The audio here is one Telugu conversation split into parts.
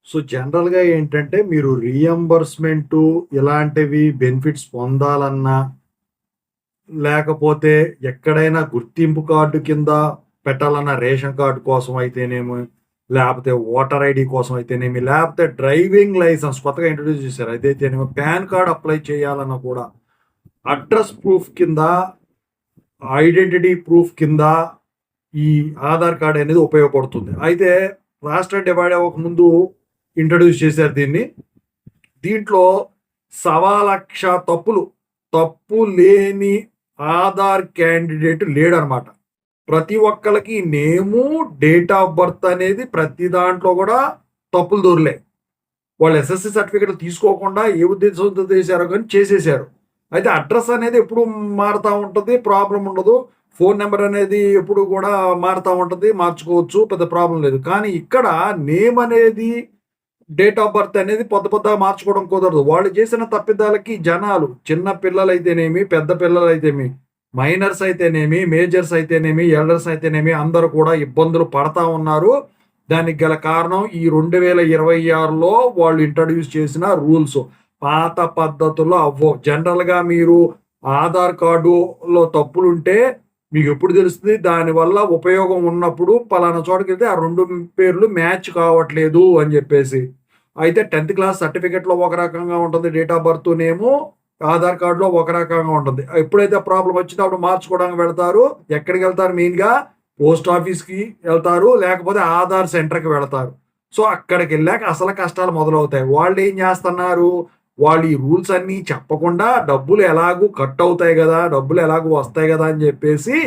సో జనరల్‌గా ఏంటంటే మీరు రీయింబర్స్‌మెంటు ఇలాంటివి బెనిఫిట్స్ పొందాలన్నా, లేకపోతే ఎక్కడైనా గుర్తింపు కార్డ్ కింద పెట్టాలన్న రేషన్ కార్డ్ కోసం అయితేనేమి, లేపోతే ఓటర్ ఐడీ కోసం అయితేనేమి, లేపోతే డ్రైవింగ్ లైసెన్స్ కొత్తగా ఇంట్రొడ్యూస్ చేశారు. అదైతేనేమి పాన్ కార్డ్ అప్లై చేయాలన్నా కూడా అడ్రెస్ ప్రూఫ్ కింద, ఐడెంటిటీ ప్రూఫ్ కింద ఈ ఆధార్ కార్డ్ అనేది ఉపయోగపడుతుంది. అయితే రాష్ట్రం డివైడ్ అవ్వకముందు ఇంట్రొడ్యూస్ చేశారు దీన్ని. దీంట్లో 1,00,000 తప్పు లేని ఆధార్ క్యాండిడేట్ లేడనమాట. ప్రతి ఒక్కళ్ళకి నేము, డేట్ ఆఫ్ బర్త్ అనేది ప్రతి దాంట్లో కూడా తప్పులు దొర్లే. వాళ్ళు ఎస్ఎస్‌సి సర్టిఫికేట్లు తీసుకోకుండా ఏ ఉద్దేశంతో చేశారో కానీ చేసేశారు. అయితే అడ్రస్ అనేది ఎప్పుడు మారుతా ఉంటది. ప్రాబ్లమ్ ఉండదు. ఫోన్ నంబర్ అనేది ఎప్పుడు కూడా మారుతా ఉంటది. మార్చుకోవచ్చు. పెద్ద ప్రాబ్లమ్ లేదు. కానీ ఇక్కడ నేమ్ అనేది, డేట్ ఆఫ్ బర్త్ అనేది పొద్దుగా మార్చుకోవడం కుదరదు. వాళ్ళు చేసిన తప్పిదాలకి జనాలు, చిన్న పిల్లలైతేనేమి, పెద్ద పిల్లలైతేమి, మైనర్స్ అయితేనేమి, మేజర్స్ అయితేనేమి, ఎల్డర్స్ అయితేనేమి అందరూ కూడా ఇబ్బందులు పడతా ఉన్నారు. దానికి గల కారణం ఈ 2026లో వాళ్ళు ఇంట్రొడ్యూస్ చేసిన రూల్స్. పాత పద్ధతుల్లో అవ్వవు. జనరల్‌గా మీరు ఆధార్ కార్డులో తప్పులుంటే మీకెప్పుడు తెలుస్తది? దానివల్ల ఉపయోగం ఉన్నప్పుడు పలానా చోటకెళ్తే ఆ 2 పేర్లు మ్యాచ్ కావట్లేదు అని జెప్పేసి. అయితే 10థ్ క్లాస్ సర్టిఫికేట్‌లో ఒక రకంగా ఉంటది. డేట్ ఆఫ్ బర్త్ నేము, ఆధార్ కార్డ్‌లో ఒక రకంగా ఉంటది. ఎప్పుడైతే ప్రాబ్లమ్ వచ్చిందో అప్పుడు మార్చుకోవడానికి వెళ్తారు. ఎక్కడికెళ్తారు మెయిన్‌గా? పోస్ట్ ఆఫీస్‌కి ఎళ్తారు. లేకపోతే ఆధార్ సెంటర్‌కి వెళతారు. సో, అక్కడికెళ్ళాక అసలు కష్టాలు మొదలవుతాయి. వాళ్ళేం జేస్తన్నారు? వాళ్ళు ఈ రూల్స్ అన్నీ చెప్పకుండా డబ్బులు ఎలాగూ కట్ అవుతాయి గదా! డబ్బులు ఎలాగూ వస్తాయి గదా! అని జెప్పేసి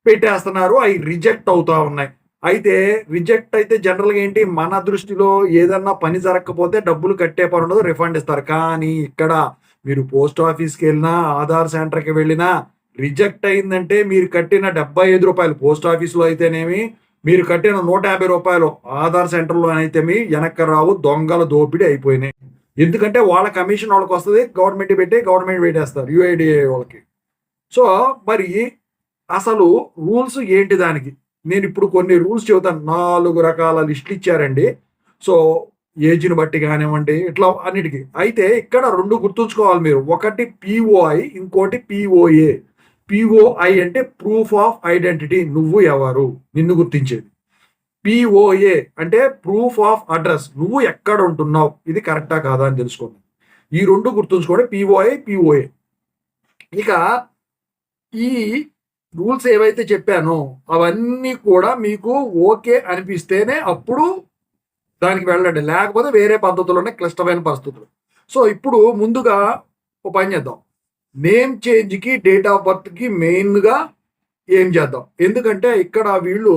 పెట్టేస్తున్నారు. అయి రిజెక్ట్ అవుతా ఉన్నాయి. అయితే రిజెక్ట్ అయితే జనరల్‌గా ఏంటి మన దృష్టిలో ఏదన్నా పని జరగకపోతే డబ్బులు కట్టే పనుండదు. రిఫండ్ ఇస్తారు. కానీ ఇక్కడ మీరు పోస్ట్ ఆఫీస్‌కెళ్ళినా, ఆధార్ సెంటర్‌కి వెళ్ళినా రిజెక్ట్ అయిందంటే మీరు కట్టిన రూ. 75 పోస్ట్ ఆఫీస్‌లో అయితేనేమి, మీరు కట్టిన రూ. 150 ఆధార్ సెంటర్‌లో అయితేమి వెనక్కి రావు. దొంగల దోపిడీ అయిపోయినాయి. ఎందుకంటే వాళ్ళ కమిషన్ వాళ్ళకొస్తది. గవర్నమెంట్ పెట్టేస్తారు. యూఐడీఏ వాళ్ళకి. సో, మరి అసలు రూల్స్ ఏంటి దానికి? నేనిప్పుడు కొన్ని రూల్స్ చెబుతాను. 4 రకాల లిస్టులు ఇచ్చారండి. సో, ఏజ్‌ని బట్టి గానివ్వండి, ఇట్లా అన్నిటికి. అయితే ఇక్కడ 2 గుర్తుంచుకోవాలి మీరు. ఒకటి పీఓఐ, ఇంకోటి పీఓఏ. పీఓఐ అంటే ప్రూఫ్ ఆఫ్ ఐడెంటిటీ. నువ్వు ఎవరు? నిన్ను గుర్తించేది. పీఓఏ అంటే ప్రూఫ్ ఆఫ్ అడ్రెస్. నువ్వు ఎక్కడ ఉంటున్నావు? ఇది కరెక్టా కాదా అని తెలుసుకోండి. ఈ 2 గుర్తుంచుకోండి. పీఓఐ, పీఓఏ. ఇక ఈ రూల్స్ ఏవైతే చెప్పానో అవన్నీ కూడా మీకు ఓకే అనిపిస్తేనే అప్పుడు దానికి వెళ్ళండి. లేకపోతే వేరే పద్ధతులున్నాయి క్లిష్టమైన పరిస్థితులు. సో, ఇప్పుడు ముందుగా ఓ పని చేద్దాం. నేమ్ చేంజ్‌కి, డేట్ ఆఫ్ బర్త్‌కి మెయిన్‌గా ఏం చేద్దాం? ఎందుకంటే ఇక్కడ వీళ్ళు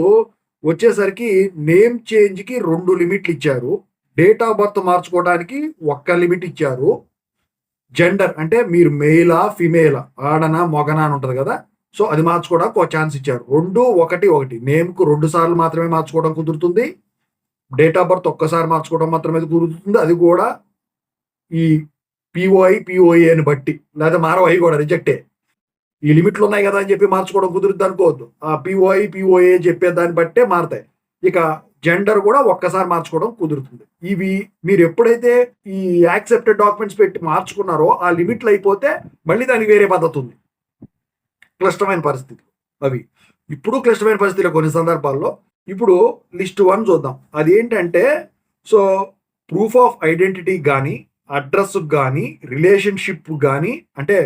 వచ్చేసరికి నేమ్ చేంజ్‌కి 2 లిమిట్లు ఇచ్చారు. డేట్ ఆఫ్ బర్త్ మార్చుకోవడానికి ఒక్క లిమిట్ ఇచ్చారు. జెండర్ అంటే మీరు మెయిలా? ఫిమేలా? ఆడనా? మగనా? అని ఉంటది కదా! సో, అది మార్చుకోవడానికి ఒక ఛాన్స్ ఇచ్చారు. 2, 1, 1. నేమ్‌కు 2 సార్లు మాత్రమే మార్చుకోవడం కుదురుతుంది. డేట్ ఆఫ్ బర్త్ ఒక్కసారి మార్చుకోవడం మాత్రమే కుదురుతుంది. అది కూడా ఈ పీఓఐ, పీఓఏని బట్టి. లేదా మారవు అయి కూడా రిజెక్టే. ఈ లిమిట్లు ఉన్నాయి కదా! అని చెప్పి మార్చుకోవడం కుదురుద్ది అనుకోవద్దు. ఆ పీఓఐ, పీఓఏ చెప్పే దాన్ని బట్టే మారతాయి. ఇక జెండర్ కూడా ఒక్కసారి మార్చుకోవడం కుదురుతుంది. ఇవి మీరు ఎప్పుడైతే ఈ యాక్సెప్టెడ్ డాక్యుమెంట్స్ పెట్టి మార్చుకున్నారో ఆ లిమిట్లు అయిపోతే మళ్ళీ దానికి వేరే పద్ధతి ఉంది. క్లిష్టమైన పరిస్థితి అవి. ఇప్పుడు క్లిష్టమైన పరిస్థితిలో కొన్ని సందర్భాల్లో. ఇప్పుడు లిస్ట్ 1 చూద్దాం. అదేంటంటే సో, ప్రూఫ్ ఆఫ్ ఐడెంటిటీ గాని, అడ్రెస్‌కి గాని, రిలేషన్‌షిప్ గాని అంటే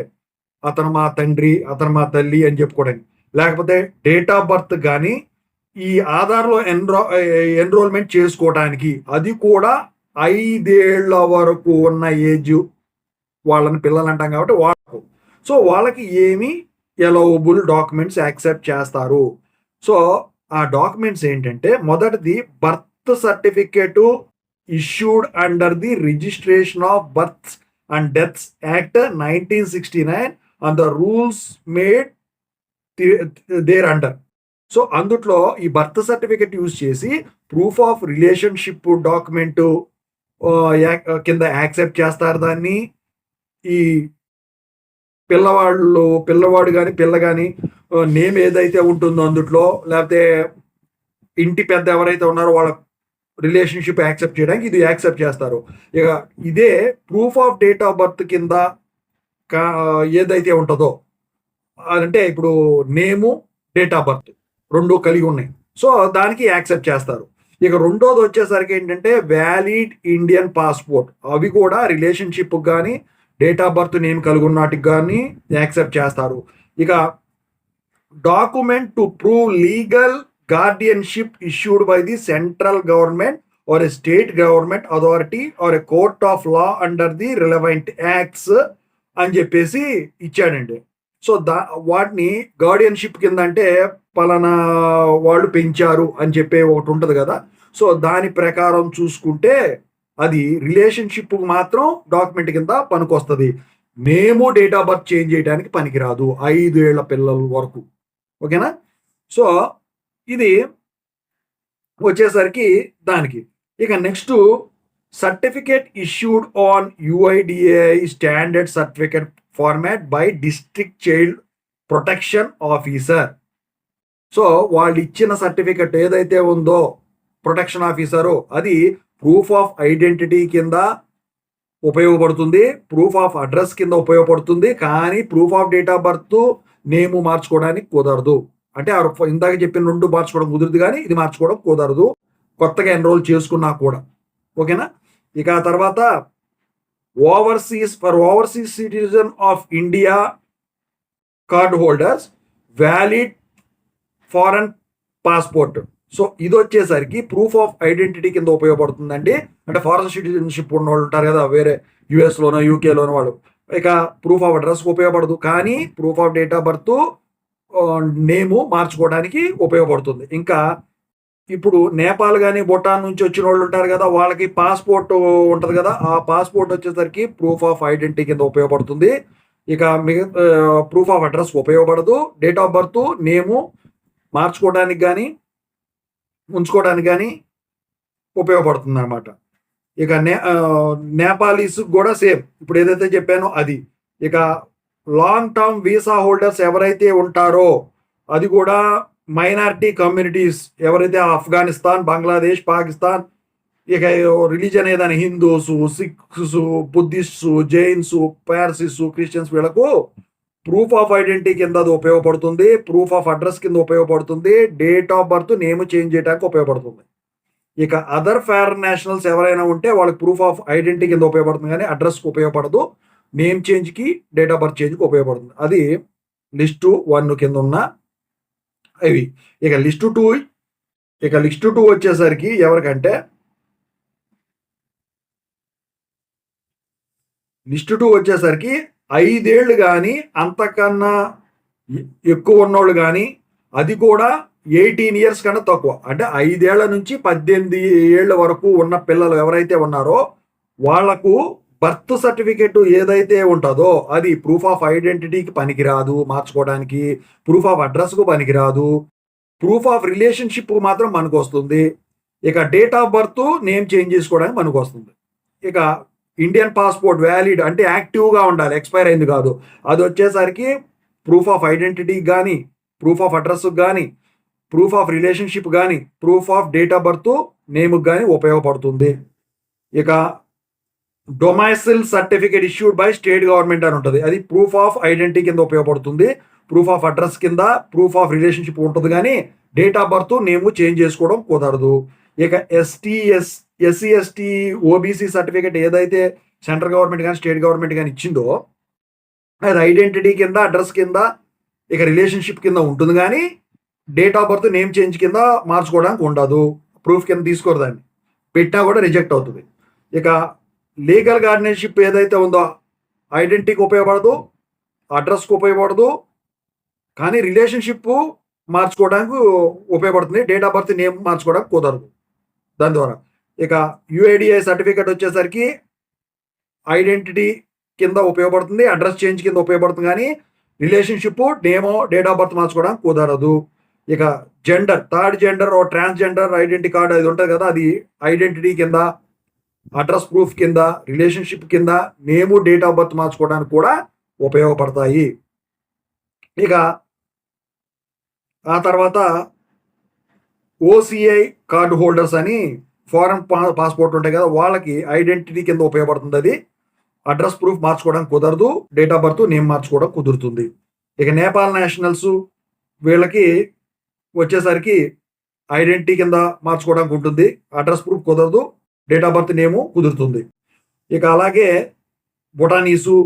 అతను మా తండ్రి, అతను మా తల్లి అని చెప్పుకోవడానికి. లేకపోతే డేట్ ఆఫ్ బర్త్ గాని, ఈ ఆధార్‌లో ఎన్రోల్‌మెంట్ చేసుకోవటానికి. అది కూడా 5 ఏళ్ల వరకు ఉన్న ఏజ్ వాళ్ళని పిల్లలంటాం కాబట్టి వాళ్ళకు. సో, వాళ్ళకి ఏమి ఎలవబుల్ డాక్యుమెంట్స్ యాక్సెప్ట్ చేస్తారు. సో, ఆ డాక్యుమెంట్స్ ఏంటంటే మొదటిది birth certificate issued under the registration of births and deaths act 1969 and the rules made their under. So, అందుట్లో ఈ బర్త్ సర్టిఫికేట్ యూజ్ చేసి ప్రూఫ్ ఆఫ్ రిలేషన్‌షిప్ డాక్యుమెంటు కింద యాక్సెప్ట్ చేస్తారు దాన్ని. ఈ పిల్లవాడు గాని, పిల్ల గాని నేమ్ ఏదైతే ఉంటుందో అందుట్లో లేకపోతే ఇంటి పెద్ద ఎవరైతే ఉన్నారో వాళ్ళ రిలేషన్షిప్ యాక్సెప్ట్ చేయడానికి ఇది యాక్సెప్ట్ చేస్తారు. ఇక ఇదే proof of date of birth కింద ఏదైతే ఉంటుందో, అంటే ఇప్పుడు నేము, డేట్ ఆఫ్ బర్త్ రెండు కలిగి ఉన్నాయి. సో దానికి యాక్సెప్ట్ చేస్తారు. ఇక రెండోది వచ్చేసరికి ఏంటంటే వ్యాలిడ్ ఇండియన్ పాస్పోర్ట్, అవి కూడా రిలేషన్షిప్ కానీ డేట్ ఆఫ్ బర్త్ నేమ్ కలిగి ఉన్నటికి కానీ యాక్సెప్ట్ చేస్తారు. ఇక document to prove legal guardianship issued by the central government or a state government authority or a court of law under the relevant acts అని చెప్పేసి ఇచ్చాడండి. సో వాటిని గార్డియన్షిప్ కింద అంటే పలానా వాళ్ళు పెంచారు అని చెప్పే ఒకటి ఉంటుంది కదా. సో దాని ప్రకారం చూసుకుంటే అది రిలేషన్షిప్ మాత్రం డాక్యుమెంట్ కింద పనికొస్తుంది. Name date of birth change చేయడానికి పనికిరాదు 5 ఏళ్ల పిల్లల వరకు. ఓకేనా. సో ఇది వచ్చేసరికి దానికి. ఇక next certificate issued on UIDAI standard certificate format by district child protection officer. So వాళ్ళు ఇచ్చిన సర్టిఫికెట్ ఏదైతే ఉందో ప్రొటెక్షన్ ఆఫీసరు, అది ప్రూఫ్ ఆఫ్ ఐడెంటిటీ కింద ఉపయోగపడుతుంది, ప్రూఫ్ ఆఫ్ అడ్రస్ కింద ఉపయోగపడుతుంది. కానీ proof of date of birth name మార్చుకోవడానికి కుదరదు. అంటే ఇందాక చెప్పిన 2 మార్చుకోవడం కుదురుతుంది, కానీ ఇది మార్చుకోవడం కుదరదు కొత్తగా ఎన్రోల్ చేసుకున్నా కూడా. ఓకేనా. ఇక ఆ తర్వాత overseas citizen of India card holders valid foreign passport. So ఇది వచ్చేసరికి ప్రూఫ్ ఆఫ్ ఐడెంటిటీ కింద ఉపయోగపడుతుందండి. అంటే ఫారెన్ సిటిజన్షిప్ ఉన్న వాళ్ళు ఉంటారు కదా, వేరే యుఎస్లోనో యూకేలోనో వాళ్ళు. ఇక ప్రూఫ్ ఆఫ్ అడ్రస్ ఉపయోగపడదు, కానీ proof of date of birth name మార్చుకోవడానికి ఉపయోగపడుతుంది. ఇంకా ఇప్పుడు నేపాల్ కానీ భూటాన్ నుంచి వచ్చిన వాళ్ళు ఉంటారు కదా, వాళ్ళకి పాస్పోర్ట్ ఉంటుంది కదా, ఆ పాస్పోర్ట్ వచ్చేసరికి ప్రూఫ్ ఆఫ్ ఐడెంటిటీ కింద ఉపయోగపడుతుంది. ఇక ప్రూఫ్ ఆఫ్ అడ్రస్ ఉపయోగపడదు. డేట్ ఆఫ్ బర్త్ నేము మార్చుకోవడానికి కానీ ఉంచుకోవడానికి కానీ ఉపయోగపడుతుంది అనమాట. ఇక నేపాలీస్ కూడా సేమ్ ఇప్పుడు ఏదైతే చెప్పానో అది. ఇక లాంగ్ టర్మ్ వీసా హోల్డర్స్ ఎవరైతే ఉంటారో, అది కూడా మైనారిటీ కమ్యూనిటీస్ ఎవరైతే ఆఫ్ఘనిస్తాన్, బంగ్లాదేశ్, పాకిస్తాన్, ఇక రిలీజన్ ఏదైనా హిందూస్, సిఖ్స్, బుద్ధిస్ట్స్, జైన్స్, పార్సీస్, క్రిస్టియన్స్, వీళ్ళకు ప్రూఫ్ ఆఫ్ ఐడెంటిటీ కింద అది ఉపయోగపడుతుంది, ప్రూఫ్ ఆఫ్ అడ్రస్ కింద ఉపయోగపడుతుంది, date of birth name change చేయడానికి ఉపయోగపడుతుంది. ఇక అదర్ ఫారెన్ నేషనల్స్ ఎవరైనా ఉంటే వాళ్ళకి ప్రూఫ్ ఆఫ్ ఐడెంటిటీ కింద ఉపయోగపడుతుంది, కానీ అడ్రస్కి ఉపయోగపడదు, నేమ్ చేంజ్కి డేట్ ఆఫ్ బర్త్ చేంజ్కి ఉపయోగపడుతుంది. అది లిస్టు 1 కింద ఉన్న ఇవి. ఇక లిస్టు టూ వచ్చేసరికి ఎవరికంటే లిస్టు 2 వచ్చేసరికి 5 ఏళ్ళు కానీ అంతకన్నా ఎక్కువ ఉన్నోళ్ళు కానీ, అది కూడా 18 ఇయర్స్ కన్నా తక్కువ, అంటే 5 ఏళ్ల నుంచి 18 ఏళ్ల వరకు ఉన్న పిల్లలు ఎవరైతే ఉన్నారో వాళ్లకు బర్త్ సర్టిఫికేట్ ఏదైతే ఉంటుందో అది ప్రూఫ్ ఆఫ్ ఐడెంటిటీకి పనికిరాదు మార్చుకోవడానికి, ప్రూఫ్ ఆఫ్ అడ్రస్కు పనికిరాదు, ప్రూఫ్ ఆఫ్ రిలేషన్షిప్ మాత్రం మనకు వస్తుంది. ఇక date of birth name change చేసుకోవడానికి మనకు వస్తుంది. ఇక ఇండియన్ పాస్పోర్ట్ వ్యాలిడ్ అంటే యాక్టివ్గా ఉండాలి, ఎక్స్పైర్ అయింది కాదు. అది వచ్చేసరికి ప్రూఫ్ ఆఫ్ ఐడెంటిటీకి కానీ, ప్రూఫ్ ఆఫ్ అడ్రస్కి కానీ, ప్రూఫ్ ఆఫ్ రిలేషన్షిప్ కానీ, proof of date of birth నేమ్కి కానీ ఉపయోగపడుతుంది. ఇక domicile certificate issued by state government అని ఉంటుంది, అది ప్రూఫ్ ఆఫ్ ఐడెంటిటీ కింద ఉపయోగపడుతుంది, ప్రూఫ్ ఆఫ్ అడ్రస్ కింద, ప్రూఫ్ ఆఫ్ రిలేషన్షిప్ ఉంటుంది, కానీ date of birth name change చేసుకోవడం కుదరదు. ఇక ఎస్సీ ఎస్టీ ఓబీసీ సర్టిఫికేట్ ఏదైతే సెంట్రల్ గవర్నమెంట్ కానీ స్టేట్ గవర్నమెంట్ కానీ ఇచ్చిందో అది ఐడెంటిటీ కింద, అడ్రస్ కింద, ఇక రిలేషన్షిప్ కింద ఉంటుంది, కానీ date of birth name change కింద మార్చుకోవడానికి ఉండదు, ప్రూఫ్ కింద తీసుకోరు, దాన్ని పెట్టినా కూడా రిజెక్ట్ అవుతుంది. ఇక లీగల్ గార్డియన్షిప్ ఏదైతే ఉందో ఐడెంటిటీకి ఉపయోగపడదు, అడ్రస్కి ఉపయోగపడదు, కానీ రిలేషన్షిప్ మార్చుకోవడానికి ఉపయోగపడుతుంది, డేట్ ఆఫ్ బర్త్ నేమ్ మార్చుకోవడానికి కుదరదు దాని ద్వారా. ఇక యుఐడిఐ సర్టిఫికేట్ వచ్చేసరికి ఐడెంటిటీ కింద ఉపయోగపడుతుంది, అడ్రస్ చేంజ్ కింద ఉపయోగపడుతుంది, కానీ రిలేషన్షిప్ నేమో డేట్ ఆఫ్ బర్త్ మార్చుకోవడానికి కుదరదు. ఇక జెండర్, థర్డ్ జెండర్ ఓ ట్రాన్స్జెండర్ ఐడెంటిటీ కార్డు అది ఉంటుంది కదా, అది ఐడెంటిటీ కింద, అడ్రస్ ప్రూఫ్ కింద, రిలేషన్షిప్ కింద, నేము డేట్ ఆఫ్ బర్త్ మార్చుకోవడానికి కూడా ఉపయోగపడతాయి. ఇక ఆ తర్వాత ఓసిఐ కార్డు హోల్డర్స్ అని ఫారెన్ పాస్పోర్ట్ ఉంటాయి కదా, వాళ్ళకి ఐడెంటిటీ కింద ఉపయోగపడుతుంది అది. అడ్రస్ ప్రూఫ్ మార్చుకోవడానికి కుదరదు, డేట్ ఆఫ్ బర్త్ నేమ్ మార్చుకోవడం కుదురుతుంది. ఇక నేపాల్ నేషనల్స్ వీళ్ళకి వచ్చేసరికి ఐడెంటిటీ కింద మార్చుకోవడానికి ఉంటుంది, అడ్రస్ ప్రూఫ్ కుదరదు, డేట్ ఆఫ్ బర్త్ నేము కుదురుతుంది. ఇక అలాగే భూటానీసు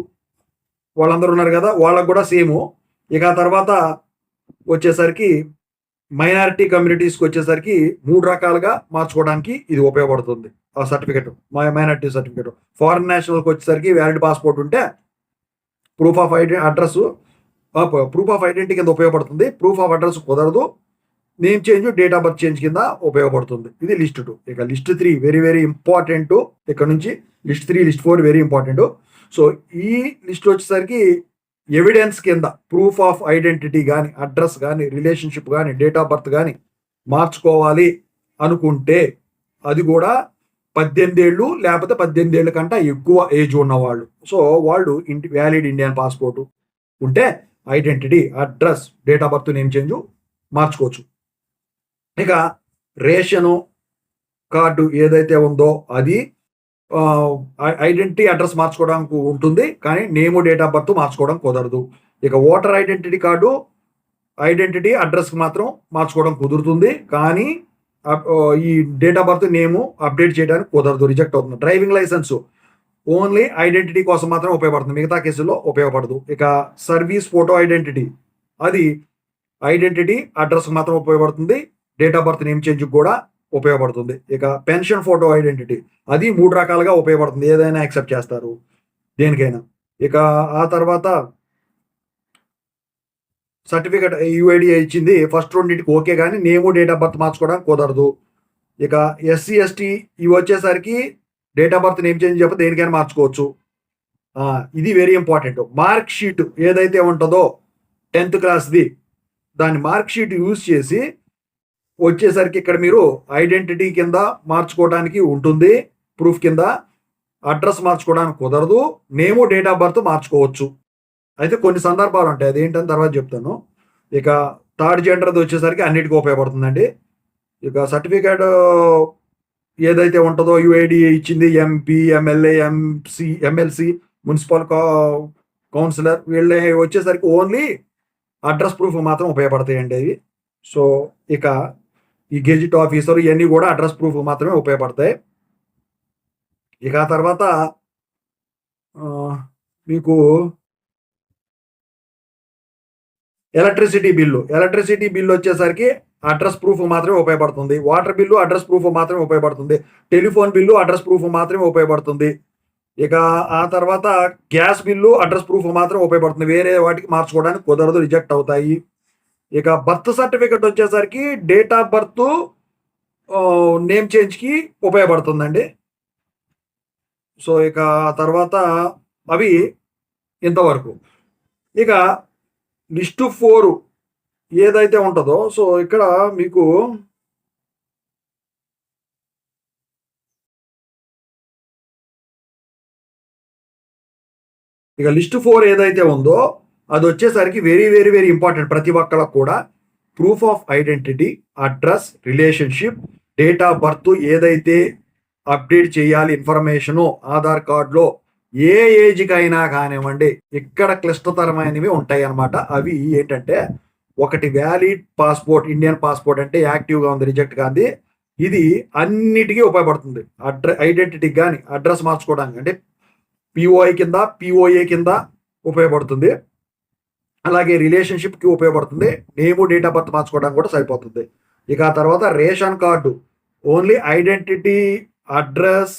వాళ్ళందరూ ఉన్నారు కదా, వాళ్ళకు కూడా సేము. ఇక ఆ తర్వాత వచ్చేసరికి మైనారిటీ కమ్యూనిటీస్కి వచ్చేసరికి 3 రకాలుగా మార్చుకోవడానికి ఇది ఉపయోగపడుతుంది ఆ సర్టిఫికెట్, మైనారిటీ సర్టిఫికెట్. ఫారెన్ నేషనల్కి వచ్చేసరికి వ్యాలిడ్ పాస్పోర్ట్ ఉంటే proof of address proof of identity కింద ఉపయోగపడుతుంది, ప్రూఫ్ ఆఫ్ అడ్రస్ కుదరదు, name change, date of birth change కింద ఉపయోగపడుతుంది. ఇది లిస్ట్ 2. ఇక లిస్ట్ 3 వెరీ వెరీ ఇంపార్టెంట్. ఇక్కడ నుంచి list 3 list 4 very important. So ఈ లిస్ట్ వచ్చేసరికి ఎవిడెన్స్ కింద ప్రూఫ్ ఆఫ్ ఐడెంటిటీ కానీ, అడ్రస్ కానీ, రిలేషన్షిప్ కానీ, డేట్ ఆఫ్ బర్త్ కానీ మార్చుకోవాలి అనుకుంటే అది కూడా 18 ఏళ్ళు లేకపోతే 18 ఏళ్ళ కంటే ఎక్కువ ఏజ్ ఉన్నవాళ్ళు. సో వాళ్ళు వ్యాలిడ్ ఇండియన్ పాస్పోర్ట్ ఉంటే identity, address, date of birth, name change మార్చుకోవచ్చు. ఇక రేషను కార్డు ఏదైతే ఉందో అది ఐడెంటిటీ, అడ్రస్ మార్చుకోవడానికి ఉంటుంది, కానీ నేము, డేట్ ఆఫ్ బర్త్ మార్చుకోవడం కుదరదు. ఇక ఓటర్ ఐడెంటిటీ కార్డు ఐడెంటిటీ, అడ్రస్కి మాత్రం మార్చుకోవడం కుదురుతుంది, కానీ ఈ date of birth, name update చేయడానికి కుదరదు, రిజెక్ట్ అవుతుంది. డ్రైవింగ్ లైసెన్స్ ఓన్లీ ఐడెంటిటీ కోసం మాత్రం ఉపయోగపడుతుంది, మిగతా కేసుల్లో ఉపయోగపడదు. ఇక సర్వీస్ ఫోటో ఐడెంటిటీ అది ఐడెంటిటీ, అడ్రస్ మాత్రం ఉపయోగపడుతుంది, date of birth, name change కూడా ఉపయోగపడుతుంది. ఇక పెన్షన్ ఫోటో ఐడెంటిటీ అది 3 రకాలుగా ఉపయోగపడుతుంది, ఏదైనా యాక్సెప్ట్ చేస్తారు దేనికైనా. ఇక ఆ తర్వాత సర్టిఫికెట్ యూఐడి ఇచ్చింది, ఫస్ట్ రెండింటికి ఓకే, కానీ నేము, డేట్ ఆఫ్ బర్త్ మార్చుకోవడానికి కుదరదు. ఇక ఎస్సీ ఎస్టీ ఇవి వచ్చేసరికి date of birth, name change చెప్పి దేనికైనా మార్చుకోవచ్చు. ఇది వెరీ ఇంపార్టెంట్. మార్క్ షీట్ ఏదైతే ఉంటుందో 10th క్లాస్ది, దాన్ని మార్క్ షీట్ యూజ్ చేసి వచ్చేసరికి ఇక్కడ మీరు ఐడెంటిటీ కింద మార్చుకోవడానికి ఉంటుంది, ప్రూఫ్ కింద. అడ్రస్ మార్చుకోవడానికి కుదరదు, నేము, డేట్ ఆఫ్ బర్త్ మార్చుకోవచ్చు. అయితే కొన్ని సందర్భాలు ఉంటాయి, అదేంటని తర్వాత చెప్తాను. ఇక థర్డ్ జెండర్ది వచ్చేసరికి అన్నిటికీ ఉపయోగపడుతుందండి. ఇక సర్టిఫికేట్ ఏదైతే ఉంటుందో యూఐడి ఇచ్చింది, MP, MLA, MLC, municipal councillor వీళ్ళ వచ్చేసరికి ఓన్లీ అడ్రస్ ప్రూఫ్ మాత్రం ఉపయోగపడతాయండి అవి. సో ఇక ఈ గెజిట్ ఆఫీసర్ ఇవన్నీ కూడా అడ్రస్ ప్రూఫ్ మాత్రమే ఉపయోగపడతాయి. ఇక ఆ తర్వాత మీకు ఎలక్ట్రిసిటీ బిల్లు వచ్చేసరికి అడ్రస్ ప్రూఫ్ మాత్రమే ఉపయోగపడుతుంది. వాటర్ బిల్లు అడ్రస్ ప్రూఫ్ మాత్రమే ఉపయోగపడుతుంది. టెలిఫోన్ బిల్లు అడ్రస్ ప్రూఫ్ మాత్రమే ఉపయోగపడుతుంది. ఇక ఆ తర్వాత గ్యాస్ బిల్లు అడ్రస్ ప్రూఫ్ మాత్రం ఉపయోగపడుతుంది, వేరే వాటికి మార్చుకోవడానికి కుదరదు, రిజెక్ట్ అవుతాయి. ఇక బర్త్ సర్టిఫికెట్ వచ్చేసరికి డేట్ ఆఫ్ బర్త్, నేమ్ చేంజ్కి ఉపయోగపడుతుందండి. సో ఇక ఆ తర్వాత అవి ఇంతవరకు. ఇక లిస్ట్ 4 ఏదైతే ఉంటుందో, సో ఇక్కడ మీకు ఇక లిస్ట్ 4 ఏదైతే ఉందో అది వచ్చేసరికి వెరీ వెరీ వెరీ ఇంపార్టెంట్ ప్రతి ఒక్కళ్ళకు కూడా. Proof of identity, address, relationship, date of birth ఏదైతే అప్డేట్ చేయాలి ఇన్ఫర్మేషను ఆధార్ కార్డులో ఏ ఏజ్కి అయినా కానివ్వండి, ఇక్కడ క్లిష్టతరమైనవి ఉంటాయి అన్నమాట. అవి ఏంటంటే, ఒకటి వ్యాలిడ్ పాస్పోర్ట్, ఇండియన్ పాస్పోర్ట్ అంటే యాక్టివ్గా ఉంది, రిజెక్ట్ కాదు. ఇది అన్నిటికీ ఉపయోగపడుతుంది, ఐడెంటిటీకి కానీ, అడ్రస్ మార్చుకోవడానికి అంటే పిఓఐ కింద, పిఓఏ కింద ఉపయోగపడుతుంది. అలాగే రిలేషన్షిప్కి ఉపయోగపడుతుంది, నేము, డేట్ ఆఫ్ బర్త్ మార్చుకోవడానికి కూడా సరిపోతుంది. ఇక ఆ తర్వాత ration card only identity, address,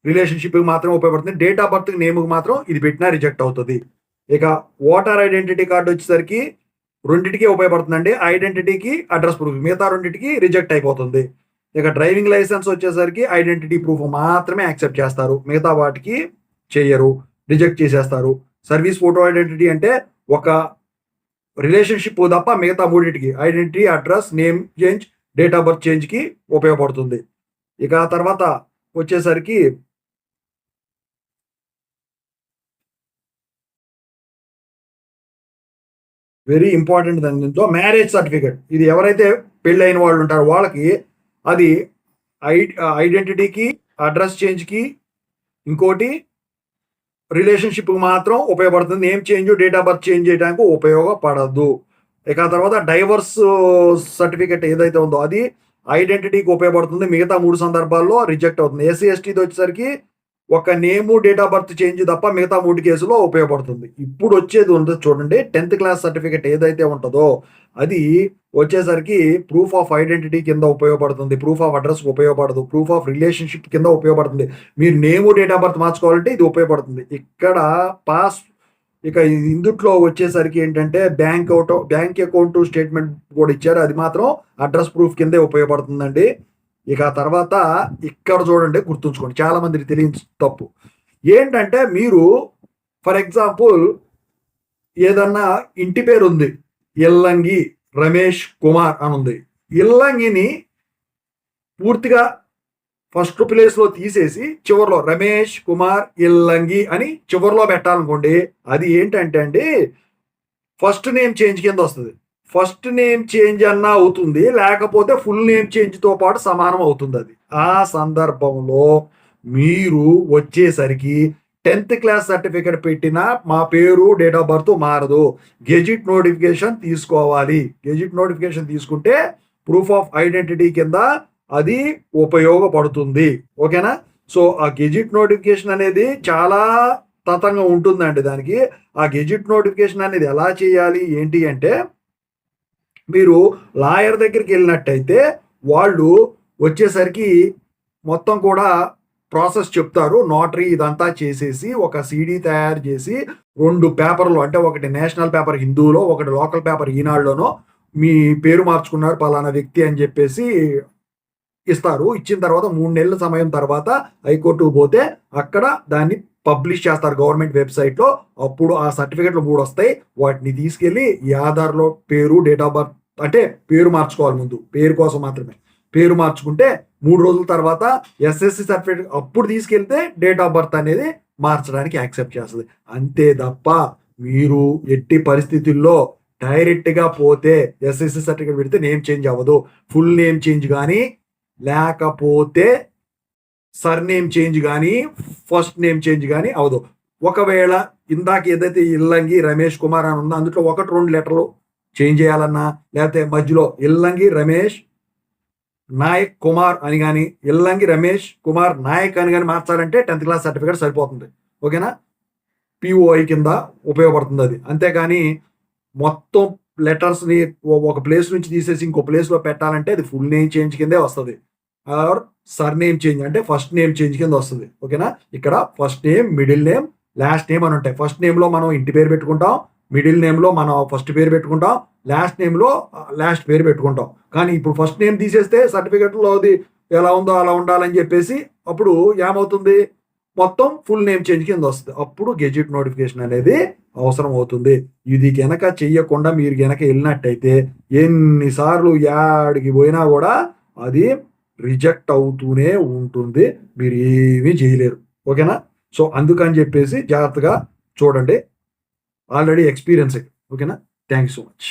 రిలేషన్షిప్కి మాత్రం ఉపయోగపడుతుంది, డేట్ ఆఫ్ బర్త్కి, నేమ్కి మాత్రం ఇది పెట్టినా రిజెక్ట్ అవుతుంది. ఇక ఓటర్ ఐడెంటిటీ కార్డు వచ్చేసరికి రెండింటికి ఉపయోగపడుతుందండి, ఐడెంటిటీకి, అడ్రస్ ప్రూఫ్, మిగతా రెండింటికి రిజెక్ట్ అయిపోతుంది. ఇక డ్రైవింగ్ లైసెన్స్ వచ్చేసరికి ఐడెంటిటీ ప్రూఫ్ మాత్రమే యాక్సెప్ట్ చేస్తారు, మిగతా వాటికి చేయరు, రిజెక్ట్ చేసేస్తారు. సర్వీస్ ఫోటో ఐడెంటిటీ అంటే ఒక రిలేషన్షిప్ తప్ప మిగతా మూడింటికి identity, address, name change, date of birth చేంజ్కి ఉపయోగపడుతుంది. ఇక ఆ తర్వాత వచ్చేసరికి వెరీ ఇంపార్టెంట్ దాని దీంట్లో మ్యారేజ్ సర్టిఫికేట్. ఇది ఎవరైతే పెళ్ళి అయిన వాళ్ళు ఉంటారో వాళ్ళకి అది ఐడెంటిటీకి, అడ్రస్ చేంజ్కి, ఇంకోటి రిలేషన్షిప్కి మాత్రం ఉపయోగపడుతుంది. Name change, date of birth change చేయడానికి ఉపయోగపడదు. ఇక తర్వాత డైవర్స్ సర్టిఫికెట్ ఏదైతే ఉందో అది ఐడెంటిటీకి ఉపయోగపడుతుంది. మిగతా 3 సందర్భాల్లో రిజెక్ట్ అవుతుంది. ఎస్సీ ఎస్టీది వచ్చేసరికి ఒక నేము, డేట్ ఆఫ్ బర్త్ చేంజ్ తప్ప మిగతా 3 కేసులో ఉపయోగపడుతుంది. ఇప్పుడు వచ్చేది ఉంటుంది చూడండి, 10th క్లాస్ సర్టిఫికెట్ ఏదైతే ఉంటుందో అది వచ్చేసరికి ప్రూఫ్ ఆఫ్ ఐడెంటిటీ కింద ఉపయోగపడుతుంది. ప్రూఫ్ ఆఫ్ అడ్రస్ ఉపయోగపడదు. ప్రూఫ్ ఆఫ్ రిలేషన్షిప్ కింద ఉపయోగపడుతుంది. మీరు నేము, డేట్ ఆఫ్ బర్త్ మార్చుకోవాలంటే ఇది ఉపయోగపడుతుంది. ఇక్కడ ఇక ఇందుట్లో వచ్చేసరికి ఏంటంటే బ్యాంక్ అకౌంట్ స్టేట్మెంట్ కూడా ఇచ్చారు. అది మాత్రం అడ్రస్ ప్రూఫ్ కిందే ఉపయోగపడుతుందండి. ఇక తర్వాత ఇక్కడ చూడండి, గుర్తుంచుకోండి, చాలా మందికి తెలియని తప్పు ఏంటంటే, మీరు ఫర్ ఎగ్జాంపుల్ ఏదన్నా ఇంటి పేరు ఉంది, ఇల్లంగి రమేష్ కుమార్ అని ఉంది. ఇల్లంగిని పూర్తిగా ఫస్ట్ ప్లేస్లో తీసేసి చివరిలో రమేష్ కుమార్ ఇల్లంగి అని చివరిలో పెట్టాలనుకోండి, అది ఏంటంటే అండి ఫస్ట్ నేమ్ చేంజ్ కింద వస్తుంది. ఫస్ట్ నేమ్ చేంజ్ అన్నా అవుతుంది, లేకపోతే ఫుల్ నేమ్ చేంజ్తో పాటు సమానం అవుతుంది. అది ఆ సందర్భంలో మీరు వచ్చేసరికి 10th క్లాస్ సర్టిఫికెట్ పెట్టినా మా పేరు, డేట్ ఆఫ్ బర్త్ మారదు. గెజిట్ నోటిఫికేషన్ తీసుకోవాలి. గెజిట్ నోటిఫికేషన్ తీసుకుంటే ప్రూఫ్ ఆఫ్ ఐడెంటిటీ కింద అది ఉపయోగపడుతుంది. ఓకేనా? సో ఆ గెజిట్ నోటిఫికేషన్ అనేది చాలా తతంగా ఉంటుందండి. దానికి ఆ గెజిట్ నోటిఫికేషన్ అనేది ఎలా చేయాలి ఏంటి అంటే, మీరు లాయర్ దగ్గరికి వెళ్ళినట్టయితే వాళ్ళు వచ్చేసరికి మొత్తం కూడా ప్రాసెస్ చెప్తారు. నోటరీ ఇదంతా చేసేసి ఒక సీడీ తయారు చేసి 2 పేపర్లు, అంటే ఒకటి నేషనల్ పేపర్ హిందూలో, ఒకటి లోకల్ పేపర్ ఈనాడులోనో మీ పేరు మార్చుకున్నారు పలానా వ్యక్తి అని చెప్పేసి ఇస్తారు. ఇచ్చిన తర్వాత 3 నెలల సమయం తర్వాత హైకోర్టుకు పోతే అక్కడ దాన్ని పబ్లిష్ చేస్తారు గవర్నమెంట్ వెబ్సైట్లో. అప్పుడు ఆ సర్టిఫికెట్లు 3 వస్తాయి. వాటిని తీసుకెళ్ళి ఈ ఆధార్లో పేరు, డేట్ ఆఫ్ బర్త్, అంటే పేరు మార్చుకోవాలి ముందు, పేరు కోసం మాత్రమే. పేరు మార్చుకుంటే 3 రోజుల తర్వాత ఎస్ఎస్సి సర్టిఫికేట్ అప్పుడు తీసుకెళ్తే డేట్ ఆఫ్ బర్త్ అనేది మార్చడానికి యాక్సెప్ట్ చేస్తుంది. అంతే తప్ప మీరు ఎట్టి పరిస్థితుల్లో డైరెక్ట్గా పోతే ఎస్ఎస్సి సర్టిఫికేట్ పెడితే నేమ్ చేంజ్ అవ్వదు. ఫుల్ నేమ్ చేంజ్ కానీ, లేకపోతే సర్నేమ్ చేంజ్ కానీ, ఫస్ట్ నేమ్ చేంజ్ కానీ అవ్వదు. ఒకవేళ ఇందాక ఏదైతే ఇల్లంగి రమేష్ కుమార్ అని ఉందో అందులో 1-2 లెటర్లు చేంజ్ చేయాలన్నా, లేకపోతే మధ్యలో ఇల్లంగి రమేష్ నాయక్ కుమార్ అని కానీ, ఇల్లంగి రమేష్ కుమార్ నాయక్ అని కానీ మార్చాలంటే 10th క్లాస్ సర్టిఫికేట్ సరిపోతుంది. ఓకేనా? పిఓఐ కింద ఉపయోగపడుతుంది అది. అంతేగాని మొత్తం లెటర్స్ని ఒక ప్లేస్ నుంచి తీసేసి ఇంకో ప్లేస్లో పెట్టాలంటే అది ఫుల్ నేమ్ చేంజ్ కిందే వస్తుంది. ఆర్ సర్ నేమ్ చేంజ్ అంటే ఫస్ట్ నేమ్ చేంజ్ కింద వస్తుంది. ఓకేనా? ఇక్కడ first name, middle name, last name అని ఉంటాయి. ఫస్ట్ నేమ్లో మనం ఇంటి పేరు పెట్టుకుంటాం, మిడిల్ నేమ్లో మనం ఫస్ట్ పేరు పెట్టుకుంటాం, లాస్ట్ నేమ్లో లాస్ట్ పేరు పెట్టుకుంటాం. కానీ ఇప్పుడు ఫస్ట్ నేమ్ తీసేస్తే సర్టిఫికెట్లో అది ఎలా ఉందో అలా ఉండాలని చెప్పేసి అప్పుడు ఏమవుతుంది, మొత్తం ఫుల్ నేమ్ చేంజ్ కింద వస్తుంది. అప్పుడు గెజిట్ నోటిఫికేషన్ అనేది అవసరం అవుతుంది. ఇది గనక చెయ్యకుండా మీరు గనక వెళ్ళినట్టయితే ఎన్నిసార్లు యాడికి పోయినా కూడా అది రిజెక్ట్ అవుతూనే ఉంటుంది. మీరు ఏమీ చేయలేరు. ఓకేనా? సో అందుకని చెప్పేసి జాగ్రత్తగా చూడండి. Already experience. ఓకేనా? Thank you so much.